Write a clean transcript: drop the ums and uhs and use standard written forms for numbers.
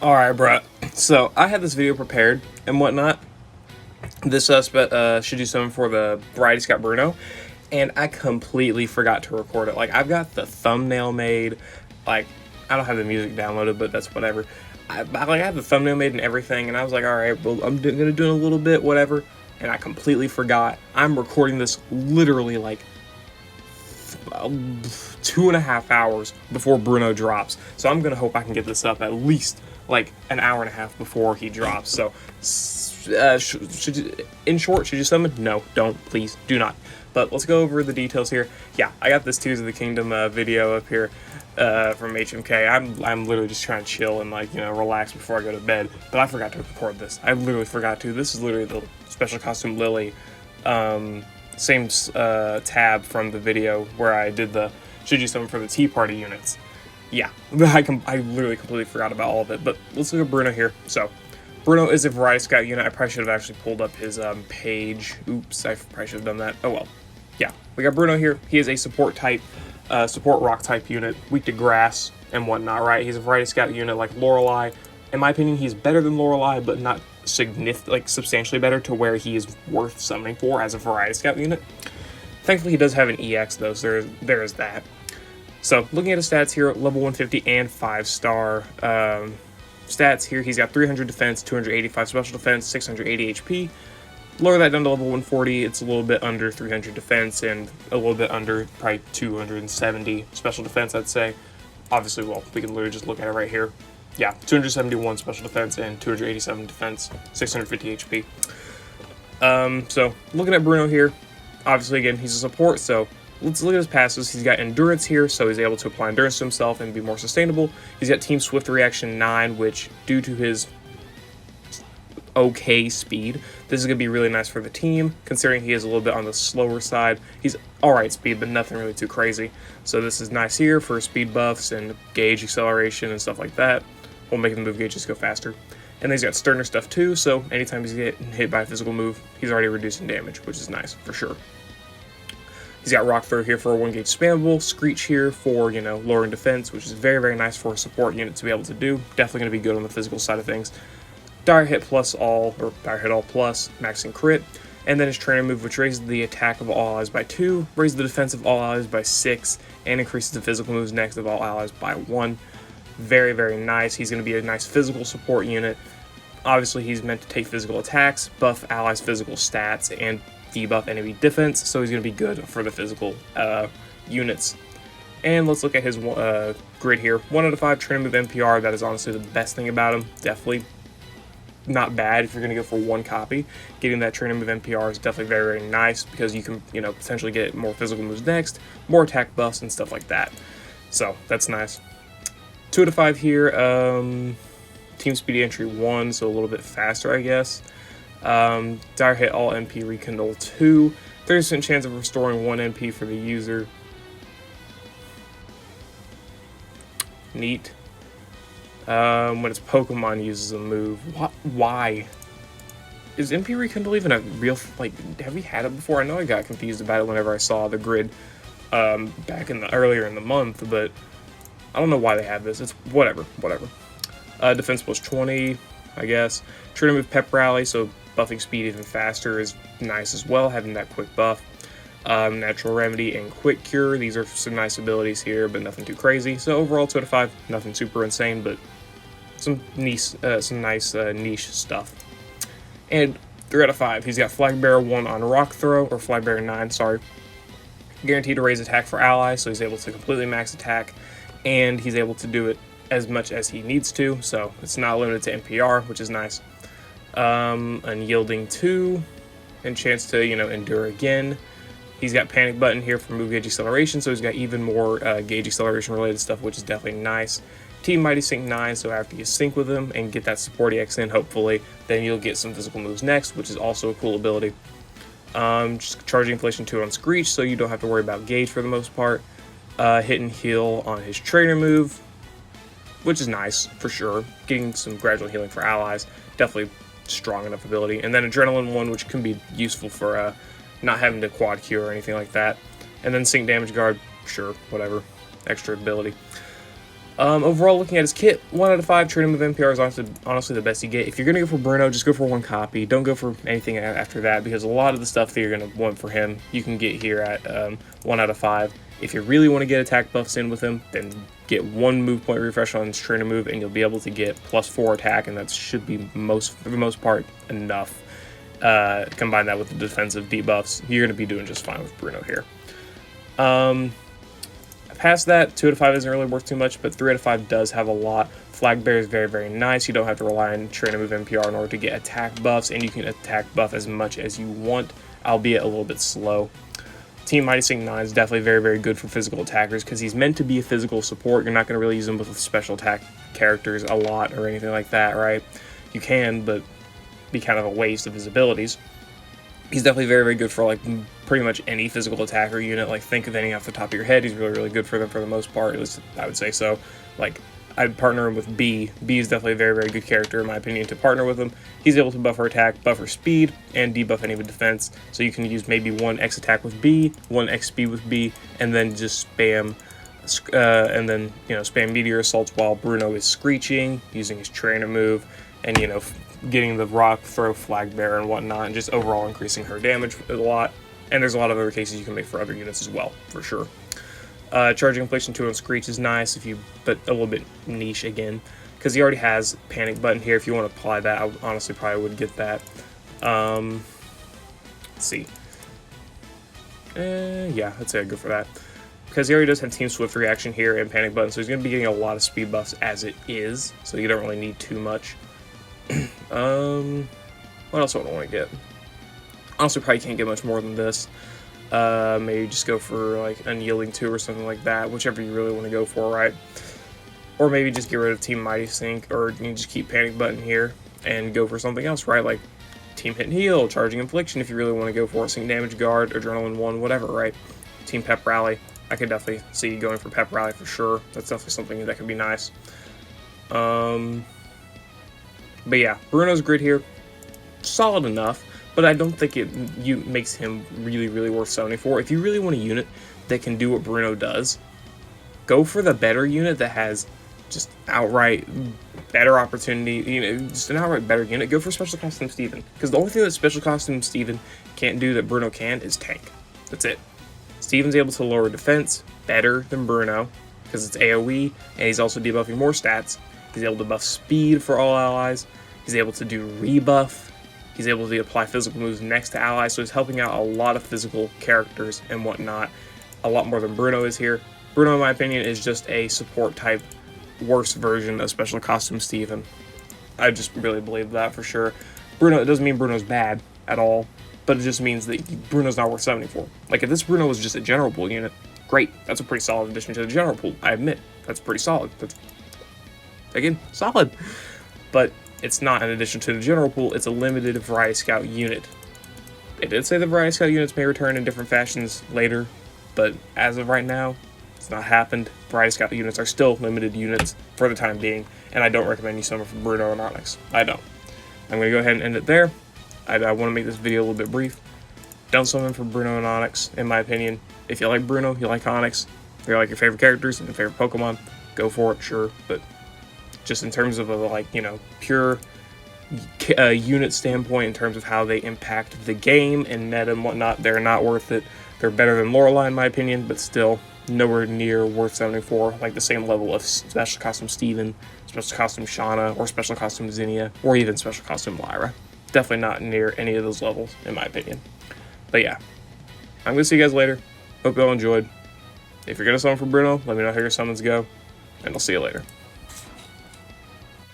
Alright, bruh. So, I had this video prepared and whatnot. This should do something for the Variety Scout Bruno. And I completely forgot to record it. Like, I've got the thumbnail made. Like, I don't have the music downloaded, but that's whatever. I have the thumbnail made and everything. And I was like, alright, well, I'm going to do it a little bit, whatever. And I completely forgot. I'm recording this literally like 2.5 hours before Bruno drops. So I'm going to hope I can get this up at least like an hour and a half before he drops. So, in short, should you summon? No, don't, please, do not. But let's go over the details here. Yeah, I got this Tears of the Kingdom video up here from HMK. I'm literally just trying to chill and relax before I go to bed. But I forgot to record this. I literally forgot to. This is literally the special costume Lily, same tab from the video where I did the should you summon for the Tea Party units. Yeah, I literally completely forgot about all of it, but let's look at Bruno here. So, Bruno is a Variety Scout unit. I probably should have actually pulled up his page. Oops, I probably should have done that. Oh well. Yeah, we got Bruno here. He is a support rock type unit, weak to grass and whatnot, right? He's a Variety Scout unit like Lorelei. In my opinion, he's better than Lorelei, but not substantially better to where he is worth summoning for as a Variety Scout unit. Thankfully, he does have an EX though, so there is that. So, looking at his stats here, level 150 and 5-star stats here, he's got 300 defense, 285 special defense, 680 HP. Lower that down to level 140, it's a little bit under 300 defense and a little bit under probably 270 special defense, I'd say. Obviously, well, we can literally just look at it right here. Yeah, 271 special defense and 287 defense, 650 HP. So, looking at Bruno here, obviously, again, he's a support, so let's look at his passives. He's got Endurance here, so he's able to apply Endurance to himself and be more sustainable. He's got Team Swift Reaction 9, which, due to his okay speed, this is going to be really nice for the team, considering he is a little bit on the slower side. He's alright speed, but nothing really too crazy. So this is nice here for speed buffs and gauge acceleration and stuff like that. We'll make the move gauges go faster. And then he's got Sterner stuff too, so anytime he's getting hit by a physical move, he's already reducing damage, which is nice, for sure. He's got Rock Throw here for a 1-gauge spammable, Screech here for, lowering defense, which is very, very nice for a support unit to be able to do. Definitely going to be good on the physical side of things. Dire Hit plus all, or Dire Hit all plus, maxing crit. And then his trainer move, which raises the attack of all allies by 2, raises the defense of all allies by 6, and increases the physical moves next of all allies by 1. Very, very nice. He's going to be a nice physical support unit. Obviously, he's meant to take physical attacks, buff allies' physical stats, and debuff enemy defense, so he's going to be good for the physical units. And let's look at his grid here. 1 out of 5 trainer move NPR. That is honestly the best thing about him. Definitely not bad if you're going to go for 1 copy. Getting that trainer move NPR is definitely very, very nice because you can, potentially get more physical moves next, more attack buffs and stuff like that. So that's nice. 2 out of 5 here. Team Speedy Entry 1, so a little bit faster, I guess. Dire Hit all MP Rekindle 2. 30% chance of restoring 1 MP for the user. Neat. When its Pokemon uses a move. Why? Is MP Rekindle even a real, have we had it before? I know I got confused about it whenever I saw the grid back earlier in the month, but I don't know why they have this. It's whatever. Defense plus 20, I guess. Trainer move Pep Rally, so buffing speed even faster is nice as well, having that quick buff. Natural Remedy and Quick Cure, these are some nice abilities here, but nothing too crazy. So overall, 2 out of 5, nothing super insane, but some nice niche stuff. And 3 out of 5, he's got Flag Bearer 1 on Rock Throw, or Flag Bearer 9, sorry. Guaranteed to raise attack for allies, so he's able to completely max attack, and he's able to do it as much as he needs to, so it's not limited to NPR, which is nice. Unyielding 2, and chance to, endure again. He's got Panic Button here for move gauge acceleration, so he's got even more gauge acceleration related stuff, which is definitely nice. Team Mighty Sync 9, so after you sync with him and get that support EX in, hopefully, then you'll get some physical moves next, which is also a cool ability. Just Charging Inflation 2 on Screech, so you don't have to worry about gauge for the most part. Hit and heal on his trainer move, which is nice, for sure. Getting some gradual healing for allies, definitely strong enough ability. And then Adrenaline 1, which can be useful for not having to quad cure or anything like that. And then Sync Damage Guard, sure, whatever, extra ability. Overall, looking at his kit, 1 out of 5. Training move NPR is honestly the best you get. If you're going to go for Bruno, just go for 1 copy. Don't go for anything after that, because a lot of the stuff that you're going to want for him, you can get here at 1 out of 5. If you really want to get attack buffs in with him, then get 1 move point refresh on his trainer move, and you'll be able to get +4 attack, and that should be, for the most part, enough. Combine that with the defensive debuffs, you're going to be doing just fine with Bruno here. Past that, 2 out of 5 isn't really worth too much, but 3 out of 5 does have a lot. Flag Bear is very, very nice. You don't have to rely on trainer move NPR in order to get attack buffs, and you can attack buff as much as you want, albeit a little bit slow. Team Mighty Sync 9 is definitely very, very good for physical attackers because he's meant to be a physical support. You're not going to really use him with special attack characters a lot or anything like that, right? You can, but be kind of a waste of his abilities. He's definitely very, very good for like pretty much any physical attacker unit. Like, think of any off the top of your head. He's really, really good for them for the most part. At least I would say so. Like, I'd partner him with B. B is definitely a very, very good character in my opinion to partner with him. He's able to buff her attack, buff her speed, and debuff any of the defense. So you can use maybe 1 X attack with B, 1 X speed with B, and then just spam, spam meteor assaults while Bruno is screeching, using his trainer move, and getting the rock throw flag bearer and whatnot, and just overall increasing her damage a lot. And there's a lot of other cases you can make for other units as well, for sure. Charging inflation 2 on Screech is nice, but a little bit niche again, because he already has panic button here. If you want to apply that, I honestly probably would get that. Let's see. Yeah, I'd say I'd go for that, because he already does have Team Swift reaction here and panic button, so he's going to be getting a lot of speed buffs as it is, so you don't really need too much. What else would I want to get? Honestly, probably can't get much more than this. Maybe just go for like Unyielding 2 or something like that, whichever you really want to go for, right? Or maybe just get rid of Team Mighty Sync, or you can just keep Panic Button here and go for something else, right? Like Team Hit and Heal, Charging Infliction if you really want to go for it, Sync Damage Guard, Adrenaline 1, whatever, right? Team Pep Rally, I could definitely see you going for Pep Rally for sure. That's definitely something that could be nice. But yeah, Bruno's grid here, solid enough, but I don't think it makes him really, really worth 74. If you really want a unit that can do what Bruno does, go for the better unit that has just outright better opportunity, just an outright better unit. Go for Special Costume Steven, because the only thing that Special Costume Steven can't do that Bruno can is tank. That's it. Steven's able to lower defense better than Bruno, because it's AoE, and he's also debuffing more stats. He's able to buff speed for all allies. He's able to do rebuff. He's able to apply physical moves next to allies, so he's helping out a lot of physical characters and whatnot, a lot more than Bruno is here. Bruno, in my opinion, is just a support type, worse version of Special Costume Steven. I just really believe that for sure. Bruno, it doesn't mean Bruno's bad at all, but it just means that Bruno's not worth 74. Like, if this Bruno was just a general pool unit, great. That's a pretty solid addition to the general pool. I admit, that's pretty solid. That's, again, solid. But it's not an addition to the general pool, it's a limited Variety Scout unit. They did say the Variety Scout units may return in different fashions later, but as of right now, it's not happened. Variety Scout units are still limited units for the time being, and I don't recommend you summon for Bruno and Onix. I don't. I'm going to go ahead and end it there. I want to make this video a little bit brief. Don't summon for Bruno and Onix, in my opinion. If you like Bruno, you like Onix, they're like your favorite characters and your favorite Pokemon, go for it, sure, but just in terms of a, pure unit standpoint, in terms of how they impact the game and meta and whatnot, they're not worth it. They're better than Lorelei in my opinion, but still nowhere near worth 74, like the same level of Special Costume Steven, Special Costume Shauna, or Special Costume Zinnia, or even Special Costume Lyra. Definitely not near any of those levels, in my opinion. But yeah, I'm going to see you guys later. Hope you all enjoyed. If you're going to summon for Bruno, let me know how your summons go, and I'll see you later.